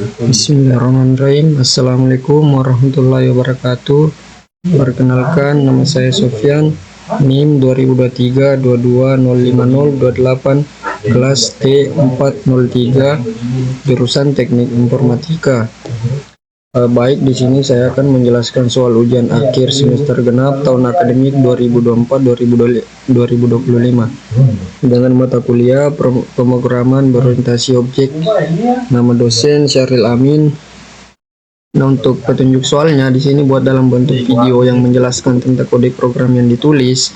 Bismillahirrahmanirrahim. Assalamualaikum warahmatullahi wabarakatuh. Perkenalkan, nama saya Sofyan, NIM 2023-22-050-28, kelas T403, jurusan Teknik Informatika. Baik, di sini saya akan menjelaskan soal ujian akhir semester genap tahun akademik 2024-2025 dengan mata kuliah pemrograman berorientasi objek. Nama dosen Syahril Amin. Nah, untuk petunjuk soalnya di sini buat dalam bentuk video yang menjelaskan tentang kode program yang ditulis.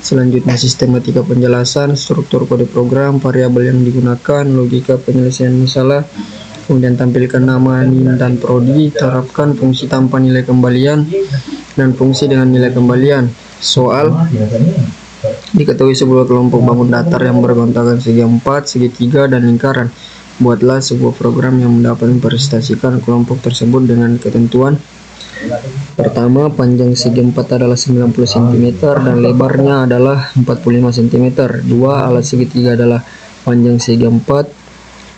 Selanjutnya sistematika penjelasan, struktur kode program, variabel yang digunakan, logika penyelesaian masalah. Kemudian tampilkan nama, NIM, dan prodi, terapkan fungsi tanpa nilai kembalian dan fungsi dengan nilai kembalian. Soal: diketahui sebuah kelompok bangun datar yang bergontakan segi 4, segi 3, dan lingkaran. Buatlah sebuah program yang dapat mempresentasikan kelompok tersebut dengan ketentuan. Pertama, panjang segi 4 adalah 90 cm dan lebarnya adalah 45 cm. Dua, alat segitiga adalah panjang segi 4,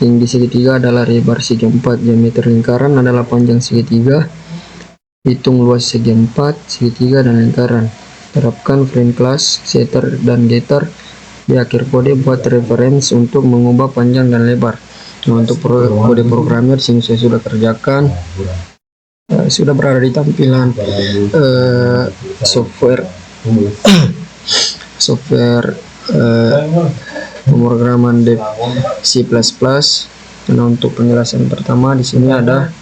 tinggi segitiga adalah lebar segi 4, diameter lingkaran adalah panjang segitiga, hitung luas segi 4, segitiga, dan lingkaran. Terapkan friend class, setter, dan getter. Di akhir kode buat reference untuk mengubah panjang dan lebar. Nah, untuk kode programnya di sini saya sudah kerjakan, sudah berada di tampilan software pemrograman Dev C++. Nah, untuk penjelasan pertama di sini ada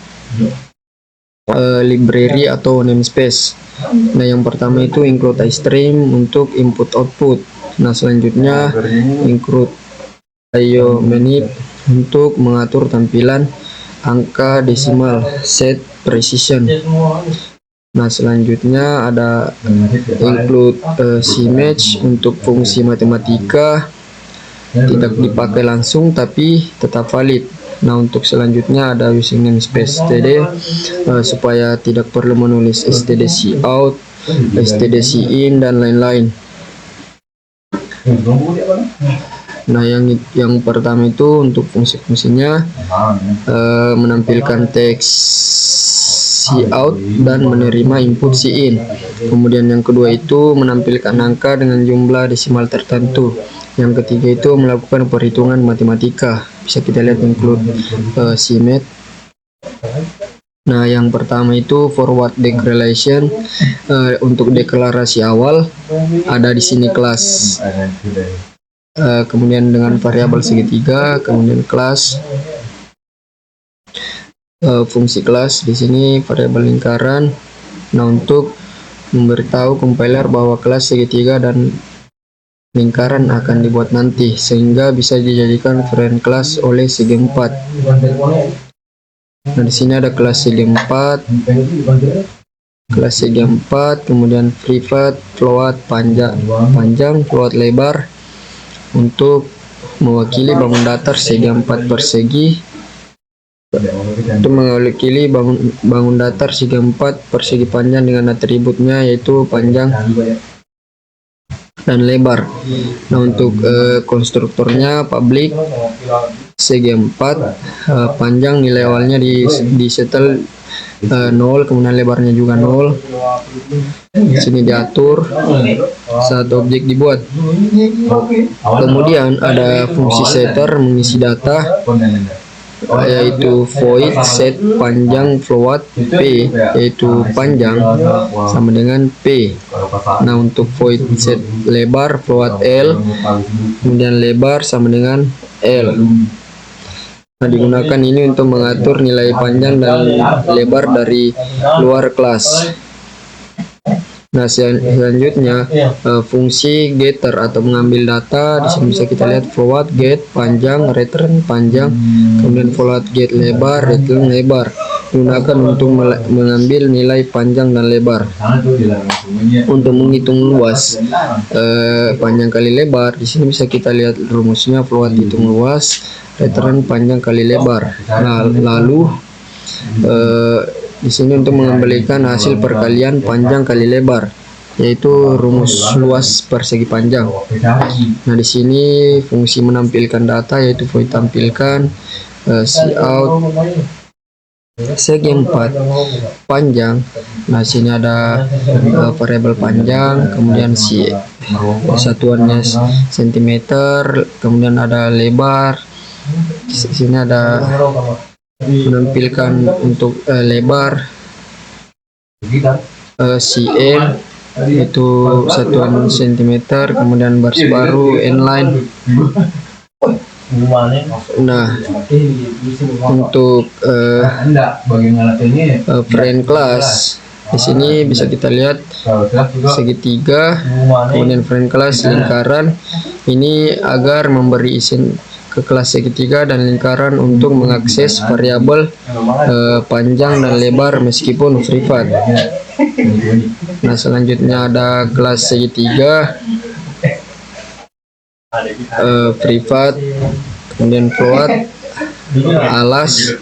library atau namespace. Nah, yang pertama itu include iStream untuk input output. Nah, selanjutnya include IO manip untuk mengatur tampilan angka desimal, set precision. Nah, selanjutnya ada include cmage untuk fungsi matematika, tidak dipakai langsung tapi tetap valid. Nah, untuk selanjutnya ada using namespace std supaya tidak perlu menulis std cout, std in, dan lain-lain. Nah, yang pertama itu untuk fungsi-fungsinya menampilkan teks cout dan menerima input in. Kemudian yang kedua itu menampilkan angka dengan jumlah desimal tertentu. Yang ketiga itu melakukan perhitungan matematika. Bisa kita lihat include cmate. Nah, yang pertama itu forward declaration untuk deklarasi awal, ada di sini kelas. Kemudian dengan variabel segitiga, kemudian kelas, fungsi kelas di sini variabel lingkaran. Nah, untuk memberitahu compiler bahwa kelas segitiga dan lingkaran akan dibuat nanti, sehingga bisa dijadikan friend class oleh segi 4. Nah, di sini ada kelas segi 4, kemudian private, float panjang, float lebar untuk mewakili bangun datar segi 4 persegi, untuk mewakili bangun datar segi 4 persegi panjang dengan atributnya yaitu panjang dan lebar. Nah, untuk konstruktornya public segi 4, panjang nilai awalnya di setel 0, kemudian lebarnya juga 0. Di sini diatur saat objek dibuat. Kemudian ada fungsi setter mengisi data, yaitu void set panjang float p, yaitu panjang sama dengan p. Nah, untuk void set lebar float l, kemudian lebar sama dengan l. Nah, digunakan ini untuk mengatur nilai panjang dan lebar dari luar kelas. Nah, selanjutnya fungsi getter atau mengambil data. Di sini bisa kita lihat float get panjang, return panjang, kemudian float get lebar, return lebar. Digunakan untuk mengambil nilai panjang dan lebar. Untuk menghitung luas panjang kali lebar, di sini bisa kita lihat rumusnya float hitung luas, return panjang kali lebar. Nah, lalu di sini untuk mengembalikan hasil perkalian panjang kali lebar, yaitu rumus luas persegi panjang. Nah, di sini fungsi menampilkan data yaitu void tampilkan, cout, Segi 4 panjang. Nah, sini ada variabel panjang, kemudian satuannya sentimeter, kemudian ada lebar. Sini ada menampilkan untuk lebar, cm itu satuan sentimeter, kemudian baris baru inline. Nah, untuk frame class di sini bisa kita lihat segitiga, kemudian frame class lingkaran. Ini agar memberi izin ke kelas segitiga dan lingkaran untuk mengakses variabel panjang dan lebar meskipun privat. Nah, selanjutnya ada kelas segitiga, privat, kemudian float, alas,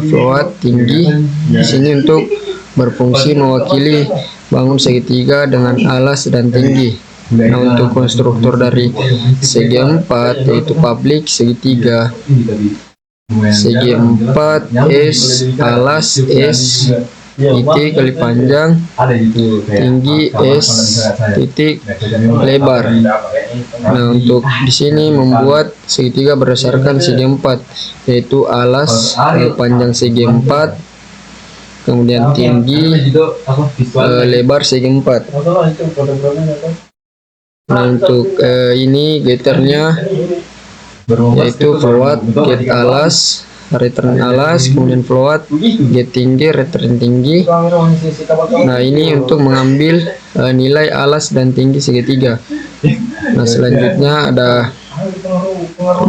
float tinggi. Di sini untuk berfungsi mewakili bangun segitiga dengan alas dan tinggi. Nah, untuk konstruktor dari segi 4 yaitu public segitiga, segi 4 S, alas S, titik kali panjang, tinggi S, titik lebar. Nah, untuk di sini membuat segitiga berdasarkan segi 4 yaitu alas panjang segi 4, kemudian tinggi lebar segi 4. Nah, untuk ini getternya yaitu float get alas, return alas, kemudian float get tinggi, return tinggi. Nah, ini untuk mengambil nilai alas dan tinggi segitiga. Nah, selanjutnya ada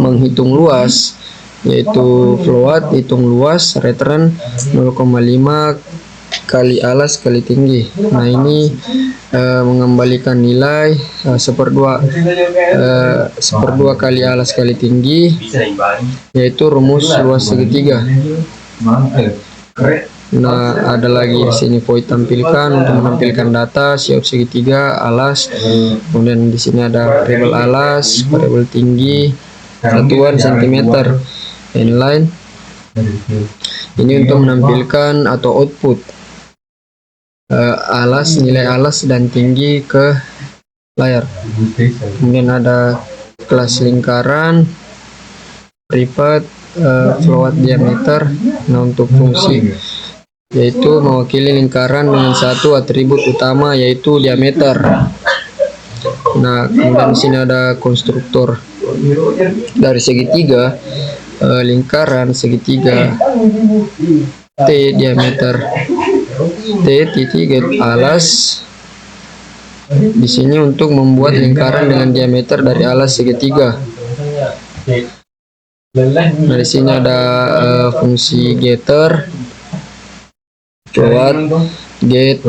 menghitung luas yaitu float hitung luas, return 0,5 kali alas kali tinggi. Nah, ini mengembalikan nilai seperdua kali alas kali tinggi, yaitu rumus luas segitiga. Nah, ada lagi di sini void tampilkan untuk menampilkan data siap segitiga, alas, kemudian di sini ada variabel alas, variabel tinggi, satuan sentimeter, inline. Ini untuk menampilkan atau output alas, nilai alas dan tinggi ke layar. Kemudian ada kelas lingkaran, privat, float diameter. Nah, untuk fungsi yaitu mewakili lingkaran dengan satu atribut utama yaitu diameter. Nah, kemudian di sini ada konstruktor dari segitiga, lingkaran segitiga, T diameter, T titik get alas. Di sini untuk membuat lingkaran dengan diameter dari alas segitiga. Nah, di sini ada fungsi getter, float get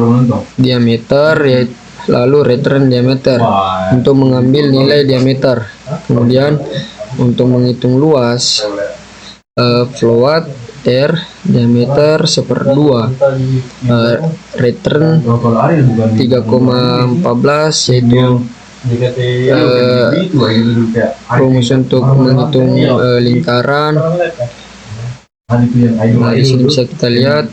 diameter, yaitu lalu return diameter untuk mengambil nilai diameter. Kemudian untuk menghitung luas, float R diameter 1/2, return 3,14 yaitu rumus untuk menghitung lingkaran. Nah, di sini bisa kita lihat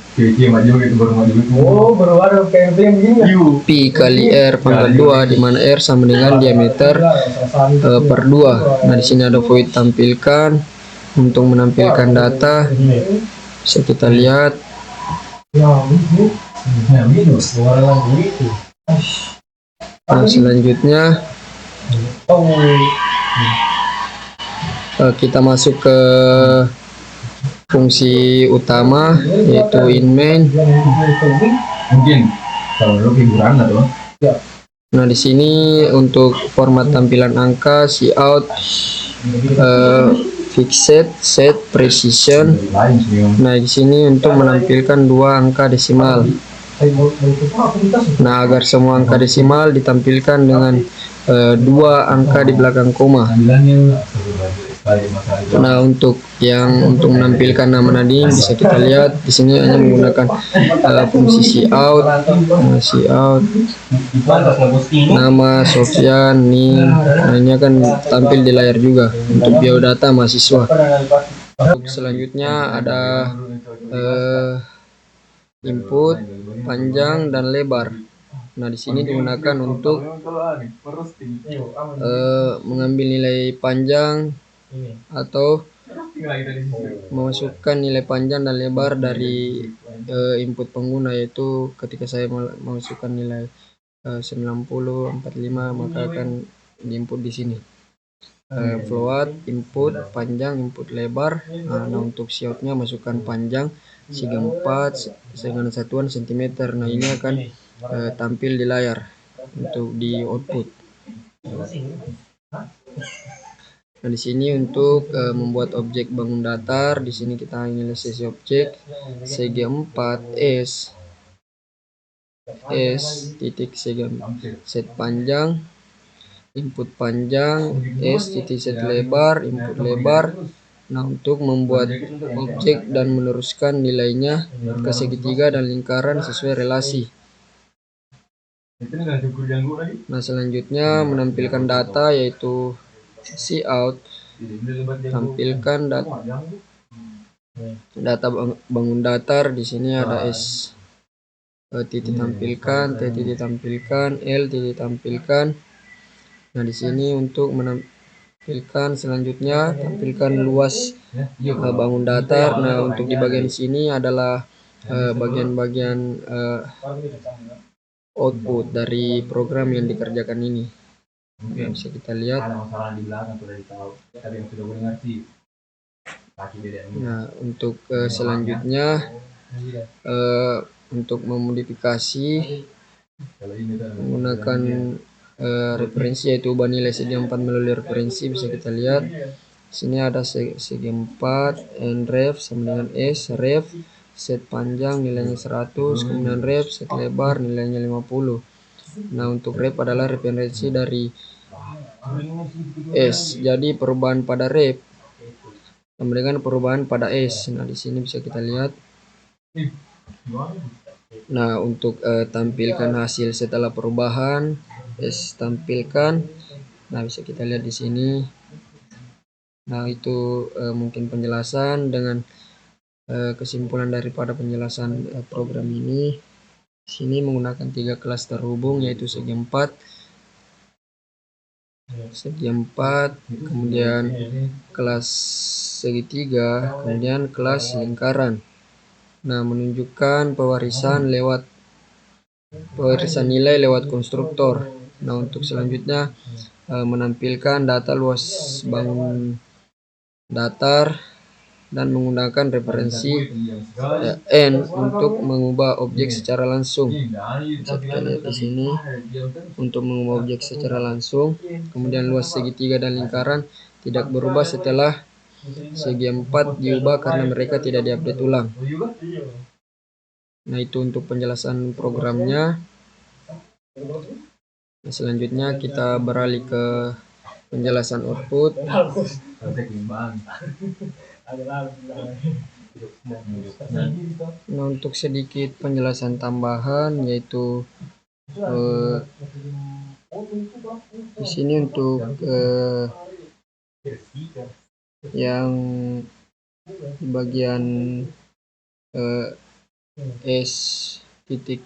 pi kali r pangkat 2, di mana r sama dengan diameter per 2. Nah, di sini ada void tampilkan untuk menampilkan data. Bisa kita lihat. Nah, selanjutnya kita masuk ke fungsi utama yaitu in main. Nah, di sini untuk format tampilan angka, cout, fixed, set, precision. Nah, di sini untuk menampilkan 2 angka desimal. Nah, agar semua angka desimal ditampilkan dengan 2 angka di belakang koma. Nah, untuk menampilkan nama Nadine bisa kita lihat di sini hanya menggunakan fungsi cout, cout, nama Sofyan, nih. Nah, ini akan tampil di layar juga untuk biodata mahasiswa. Selanjutnya ada input panjang dan lebar. Nah, di sini digunakan untuk mengambil nilai panjang atau memasukkan nilai panjang dan lebar dari input pengguna, yaitu ketika saya memasukkan nilai 90, 45, maka akan diinput di sini. Float, input panjang, input lebar. Nah, untuk siotnya masukkan panjang segi 4 dengan satuan cm. Nah, ini akan tampil di layar untuk di output. Nah, di sini untuk membuat objek bangun datar, di sini kita analisis objek segi 4 S titik segi set panjang, input panjang, S titik set lebar, input lebar. Nah, untuk membuat objek dan meneruskan nilainya ke segitiga dan lingkaran sesuai relasi. Nah, selanjutnya menampilkan data, yaitu cout. Tampilkan data bangun datar. Di sini ada S titik tampilkan, T titik tampilkan, L titik tampilkan. Nah, di sini untuk menampilkan selanjutnya tampilkan luas bangun datar. Nah, untuk di bagian sini adalah bagian-bagian output dari program yang dikerjakan ini. Nah, bisa kita lihat. Nah, untuk selanjutnya untuk memodifikasi menggunakan referensi, yaitu ubah nilai segi 4 melalui referensi. Bisa kita lihat sini ada segi 4 nref sama dengan S ref set panjang nilainya 100, kemudian ref set lebar nilainya 50. Nah, untuk ref adalah referensi dari S, jadi perubahan pada ref sama dengan perubahan pada S. Nah, di sini bisa kita lihat. Nah, untuk tampilkan hasil setelah perubahan S tampilkan. Nah, bisa kita lihat di sini. Nah, itu mungkin penjelasan dengan kesimpulan daripada penjelasan program ini. Sini menggunakan 3 kelas terhubung, yaitu segi 4, kemudian kelas segitiga, kemudian kelas lingkaran. Nah, menunjukkan pewarisan nilai lewat konstruktor. Nah, untuk selanjutnya menampilkan data luas bangun datar dan menggunakan referensi N untuk mengubah objek secara langsung. Bisa kita lihat di sini untuk mengubah objek secara langsung. Kemudian luas segitiga dan lingkaran tidak berubah setelah segi 4 diubah karena mereka tidak diupdate ulang. Nah, itu untuk penjelasan programnya. Nah, selanjutnya kita beralih ke penjelasan output. Nah, untuk sedikit penjelasan tambahan, yaitu di sini untuk yang bagian S titik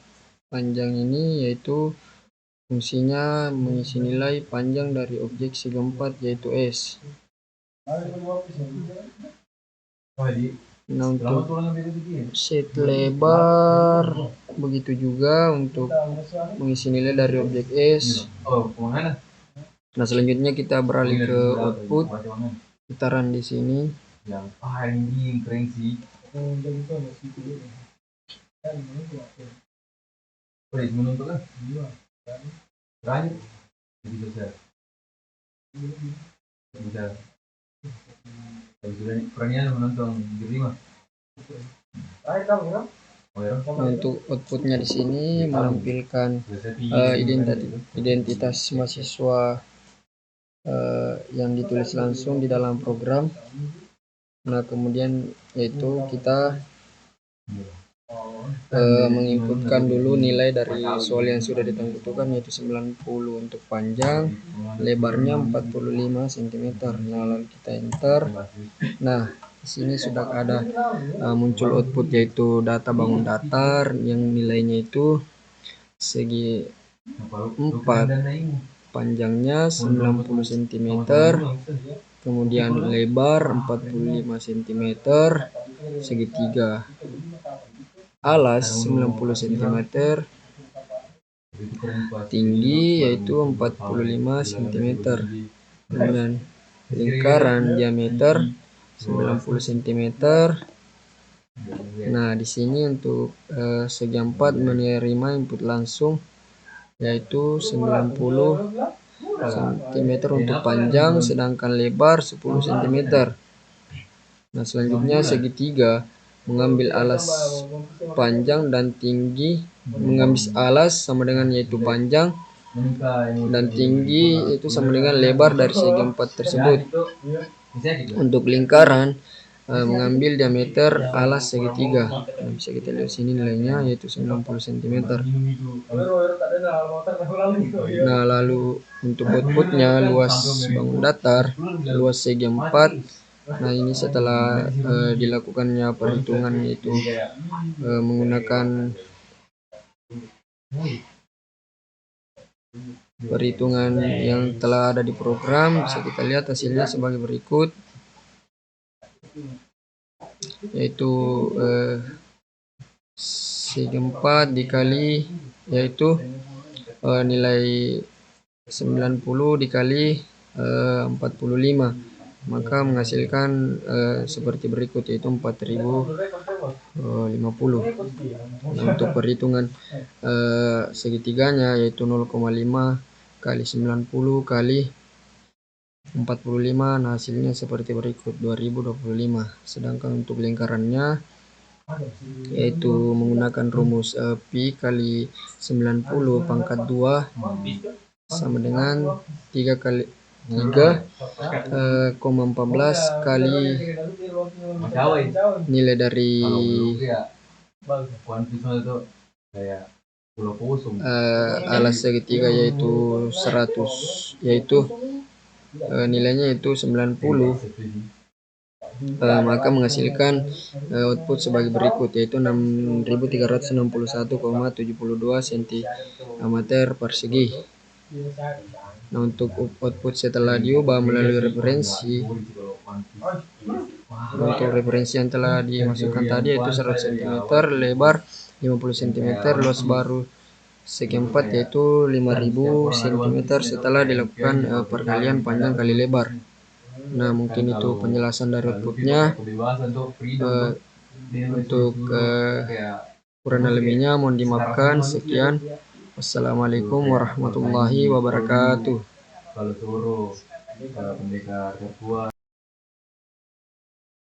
panjang ini, yaitu fungsinya mengisi nilai panjang dari objek segi 4, yaitu S. Nah, untuk set lebar begitu juga untuk mengisi nilai dari objek S. Nah, selanjutnya kita beralih ke output. Putaran di sini. Nah, untuk outputnya di sini menampilkan identitas mahasiswa yang ditulis langsung di dalam program. Nah, kemudian yaitu kita menginputkan dulu nilai dari soal yang sudah ditentukan, yaitu 90 untuk panjang, lebarnya 45 cm. Nah, lalu kita enter. Nah, Di sini sudah ada muncul output, yaitu data bangun datar yang nilainya itu segi 4, panjangnya 90 cm, kemudian lebar 45 cm, segitiga alas 90 cm, tinggi yaitu 45 cm, kemudian lingkaran diameter 90 cm. Nah, di sini untuk segi 4 menerima input langsung yaitu 90 cm untuk panjang, sedangkan lebar 10 cm. Nah, selanjutnya segitiga mengambil alas panjang dan tinggi, mengambil alas sama dengan yaitu panjang dan tinggi itu sama dengan lebar dari segi 4 tersebut. Untuk lingkaran mengambil diameter alas segitiga. Nah, bisa kita lihat sini nilainya yaitu 90 cm. Nah, lalu untuk outputnya luas bangun datar, luas segi 4. Nah, ini setelah dilakukannya perhitungan, yaitu menggunakan perhitungan yang telah ada di program. Bisa kita lihat hasilnya sebagai berikut, yaitu segi 4 dikali yaitu nilai 90 dikali 45, maka menghasilkan seperti berikut, yaitu 4050. Nah, untuk perhitungan segitiganya yaitu 0,5 kali 90 kali 45. Nah, hasilnya seperti berikut, 2025. Sedangkan untuk lingkarannya yaitu menggunakan rumus pi kali 90 pangkat 2 sama dengan 3 kali 3,14 kali nilai dari alas segitiga yaitu 100, yaitu nilainya itu 90, maka menghasilkan output sebagai berikut, yaitu 6361,72 cm persegi. Nah, untuk output setelah diubah melalui referensi, untuk referensi yang telah dimasukkan tadi yaitu 100 cm, lebar 50 cm, luas baru segi 4 yaitu 5000 cm setelah dilakukan perkalian panjang kali lebar. Nah, mungkin itu penjelasan dari outputnya. Untuk kurang lebihnya mohon dimaafkan. Sekian, wassalamualaikum warahmatullahi wabarakatuh.